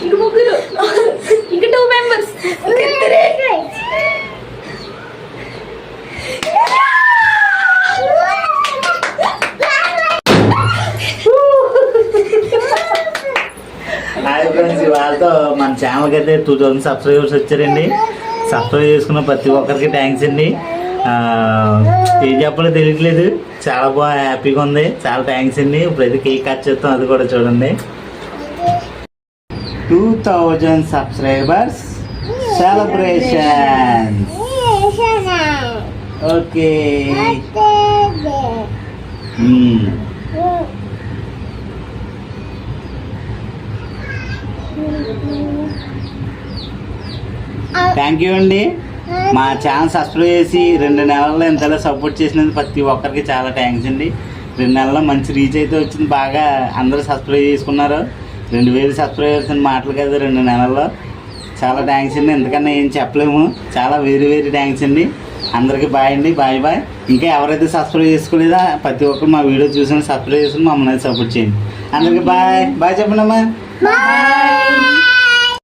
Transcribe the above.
ఇంక ముగ్గురు, ఇంక 2 మెంబర్స్. హాయ్ ఫ్రెండ్స్, వాళ్ళతో మన ఛానల్కి అయితే 2000 సబ్స్క్రైబర్స్ వచ్చారండి. సబ్స్క్రైబ్ చేసుకున్న ప్రతి ఒక్కరికి థ్యాంక్స్ అండి. ఏం చెప్పాలో తెలియట్లేదు, చాలా బాగా హ్యాపీగా ఉంది. చాలా థ్యాంక్స్ అండి. ఇప్పుడైతే కేక్ కట్ చేస్తాం, అది కూడా చూడండి. 2000 subscribers celebration. Okay, thank you అండి. మా ఛానల్ సబ్స్క్రైబ్ చేసి 2 నెలల్లో ఇంతలా సపోర్ట్ చేసినందుకు ప్రతి ఒక్కరికి చాలా థ్యాంక్స్ అండి. 2 నెలల్లో మంచి రీచ్ అయితే వచ్చింది, బాగా అందరూ సబ్స్క్రైబ్ చేసుకున్నారు. 2000 సబ్స్క్రైబర్స్ అని మాటలు కదా 2 నెలల్లో. చాలా థ్యాంక్స్ అండి, ఎందుకన్నా ఏం చెప్పలేము. చాలా వెరీ వెరీ థ్యాంక్స్ అండి. అందరికీ బాయ్ అండి, బాయ్ బాయ్. ఇంకా ఎవరైతే సబ్స్క్రైబ్ చేసుకోలేదా ప్రతి ఒక్కరు మా వీడియో చూసి సబ్స్క్రైబ్ చేసుకుని మమ్మల్ని సపోర్ట్ చేయండి. అందరికీ బాయ్ బాయ్ చెప్పండి అమ్మా.